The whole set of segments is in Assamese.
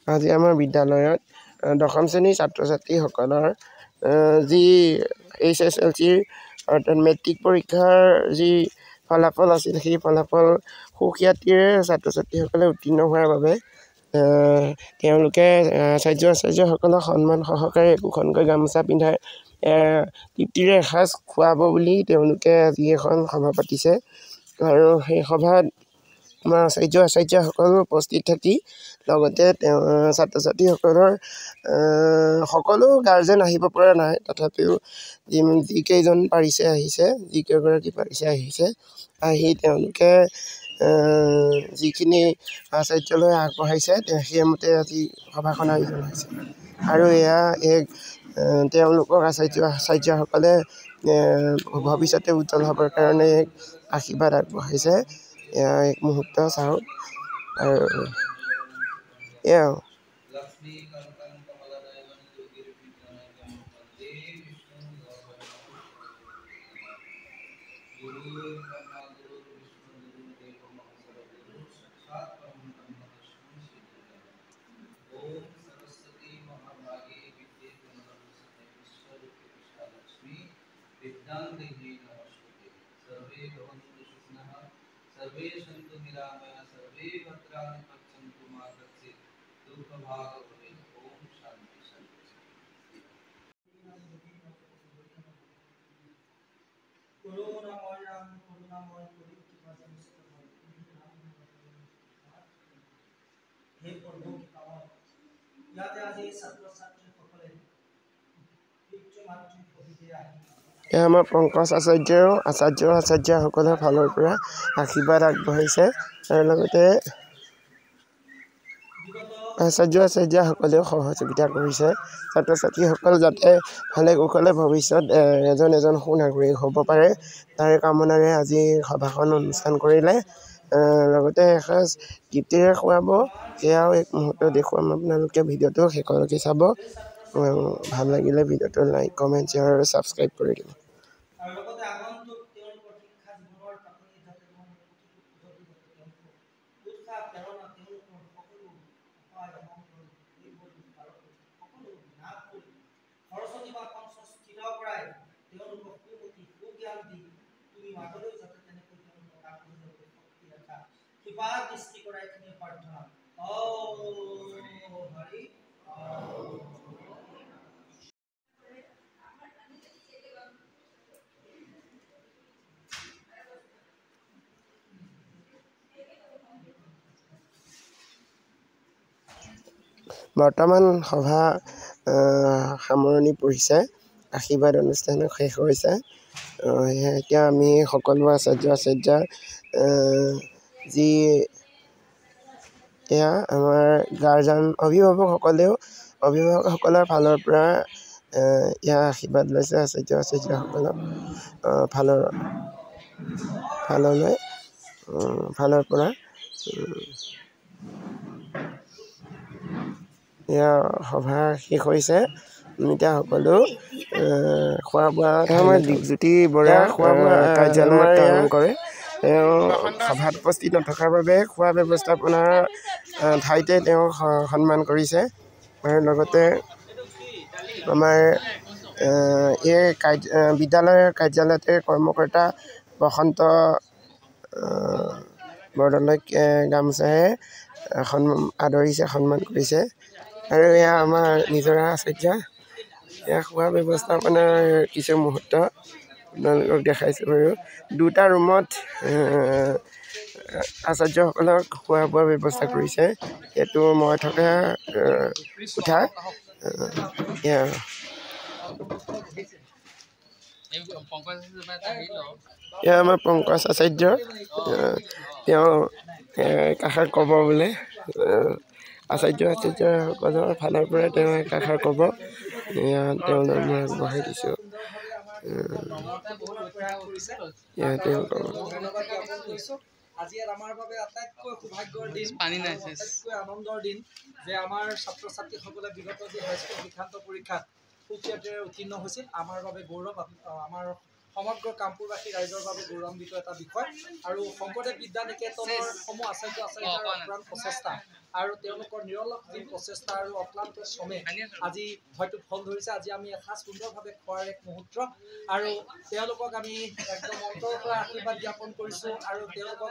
আজি আমাৰ বিদ্যালয়ত দশম শ্ৰেণীৰ ছাত্ৰ ছাত্ৰীসকলৰ যি HSLCৰ অৰ্থাৎ মেট্ৰিক পৰীক্ষাৰ যি ফলাফল আছিল সেই ফলাফল সুখ্যাতিৰে ছাত্ৰ ছাত্ৰীসকলে উত্তীৰ্ণ হোৱাৰ বাবে তেওঁলোকে আচাৰ্যসকলক সন্মান সহকাৰে একোখনকৈ গামোচা পিন্ধাই তৃপ্তিৰে এসাঁজ খুৱাব বুলি তেওঁলোকে আজি এখন সভা পাতিছে আৰু সেই সভাত আমাৰ আচাৰ্যসকলো উপস্থিত থাকি লগতে ছাত্ৰ ছাত্ৰীসকলৰ সকলো গাৰ্জেন আহিব পৰা নাই তথাপিও যিকেইজন পাৰিছে আহিছে যিকেইগৰাকী পাৰিছে আহিছে আহি তেওঁলোকে যিখিনি আচাৰ্যলৈ আগবঢ়াইছে সেইমতে আজি সভাখন আয়োজন হৈছে আৰু এয়া এক তেওঁলোকক আচাৰ্যসকলে ভৱিষ্যতে উজ্জ্বল হ'বৰ কাৰণে এক আশীৰ্বাদ আগবঢ়াইছে এয়া এক মুহূৰ্ত চাওক আৰু এয়া এয়া আমাৰ পংকজ আচাৰ্যসকলৰ ফালৰ পৰা আশীৰ্বাদ আগবঢ়াইছে আৰু লগতে আচাৰ্যসকলেও সহযোগিতা কৰিছে ছাত্ৰ ছাত্ৰীসকল যাতে ভালে কুশলে ভৱিষ্যত এজন সুনাগৰিক হ'ব পাৰে তাৰে কামনাৰে আজি সভাখন অনুষ্ঠান কৰিলে লগতে এসাঁজ তৃপ্তিৰে খুৱাব সেয়াও এক মুহূৰ্ত দেখুৱাম আপোনালোকে ভিডিঅ'টো শেষলৈকে চাব ভাল লাগিলে ভিডিঅ'টো লাইক কমেণ্ট শ্বেয়াৰ আৰু ছাবস্ক্ৰাইব কৰি দিব বৰ্তমান সভা সামৰণি পৰিছে আশীৰ্বাদ অনুষ্ঠান শেষ হৈছে এতিয়া আমি সকলো আচাৰ্য যি এয়া আমাৰ গাৰ্জেন অভিভাৱকসকলৰ ফালৰ পৰা এয়া আশীৰ্বাদ লৈছে আচাৰ্যসকলক ফালৰ পৰা এয়া সভা শেষ হৈছে এতিয়া সকলো খোৱা বোৱা আমাৰ দীপজ্যোতি বৰা কাৰ্যালয়ত কাম কৰে সভাত উপস্থিত নথকাৰ বাবে খোৱা ব্যৱস্থাপনাৰ ঠাইতে তেওঁক সন্মান কৰিছে আৰু লগতে আমাৰ এই বিদ্যালয়ৰ কাৰ্যালয়তে কৰ্মকৰ্তা বসন্ত বৰদলৈক গামোচাৰে আদৰিছে সন্মান কৰিছে আৰু এয়া আমাৰ নিজৰা আচাৰ্য এয়া খোৱা ব্যৱস্থাপনাৰ কিছু মুহূৰ্ত আপোনালোকক দেখাইছোঁ বাৰু দুটা ৰুমত আচাৰ্যসকলক খোৱা বোৱাৰ ব্যৱস্থা কৰিছে এইটো মই থকা কোঠা এয়া আমাৰ পংকজ আচাৰ্য তেওঁ একাষাৰ ক'ব বোলে আচাৰ্যসকলৰ ফালৰ পৰা তেওঁ একাষাৰ ক'ব এয়া তেওঁলৈ মই আগবঢ়াই দিছোঁ আজি আমাৰ বাবে আটাইতকৈ সৌভাগ্যৰ দিন আটাইতকৈ আনন্দৰ দিন যে আমাৰ ছাত্ৰ ছাত্ৰীসকলে বিগত যি হাইস্কুল শিক্ষান্ত পৰীক্ষাত সুখ্যাতিৰে উত্তীৰ্ণ হৈছিল আমাৰ বাবে গৌৰৱ আমাৰ সমগ্ৰ কামপুৰবাসী ৰাইজৰ বাবে গৌৰৱান্বিত এটা বিষয় আৰু শংকৰদেৱ বিদ্যা নিকেতনৰ সমূহ আচাৰ্যৰ প্ৰাণ প্ৰচেষ্টা আৰু তেওঁলোকৰ নিৰলস যি প্ৰচেষ্টা আৰু অক্লান্ত শ্ৰমে আজি হয়তো ফল ধৰিছে। আজি আমি এসাঁজ সুন্দৰভাৱে খোৱাৰ এক মুহূৰ্ত আৰু তেওঁলোকক আমি একদম অন্তৰৰ পৰা আশীৰ্বাদ জ্ঞাপন কৰিছোঁ আৰু তেওঁলোকক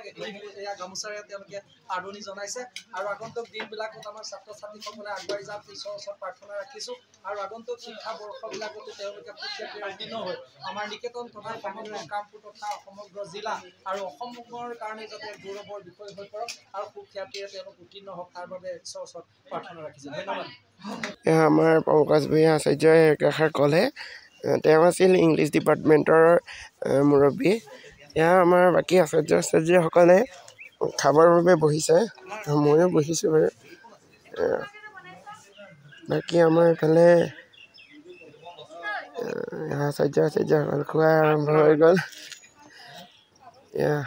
এয়া গামোচাৰে তেওঁলোকে আদৰণি জনাইছে আৰু আগন্তুক দিনবিলাকত আমাৰ ছাত্ৰ ছাত্ৰীসকলে আগবাঢ়ি যাওক ঈশ্বৰৰ ওচৰত প্ৰাৰ্থনা ৰাখিছোঁ আৰু আগন্তুক শিক্ষা বৰ্ষবিলাকতো তেওঁলোকে সুখ্যাতিৰে উত্তীৰ্ণ হৈ আমাৰ নিকেতন তথা সমগ্ৰ কামপুৰ তথা সমগ্ৰ জিলা আৰু অসমৰ কাৰণে যাতে গৌৰৱৰ বিষয় হৈ পৰক আৰু সুখ্যাতিৰে তেওঁলোক উত্তীৰ্ণ হওক তাৰ বাবে ঈশ্বৰৰ ওচৰত প্ৰাৰ্থনা ৰাখিছোঁ। ধন্যবাদ। আমাৰ পংকজ ভূঞা আচাৰ্যই একাষাৰ ক'লে। তেওঁ আছিল ইংলিছ ডিপাৰ্টমেণ্টৰ মুৰব্বী। এয়া আমাৰ বাকী আচাৰ্যসকলে খাবৰ বাবে বহিছে, ময়ো বহিছোঁ বাৰু। বাকী আমাৰ এইফালে আচাৰ্যসকল খোৱা আৰম্ভ হৈ গ'ল। এয়া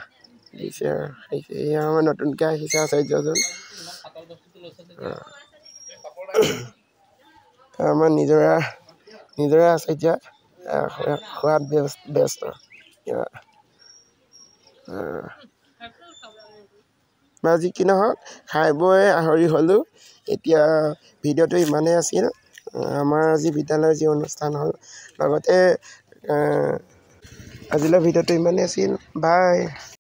দিছে আৰু এয়া আমাৰ নতুনকৈ আহিছে আচাৰ্যজন। আমাৰ নিজৰা আচাৰ্য খোৱাত ব্যস্ত। বা যি কি নহওক খাই বৈ আহৰি হ'লোঁ। এতিয়া ভিডিঅ'টো ইমানেই আছিল। আমাৰ আজি বিদ্যালয়ৰ যি অনুষ্ঠান হ'ল লগতে আজিলৈ ভিডিঅ'টো ইমানেই আছিল। বাই।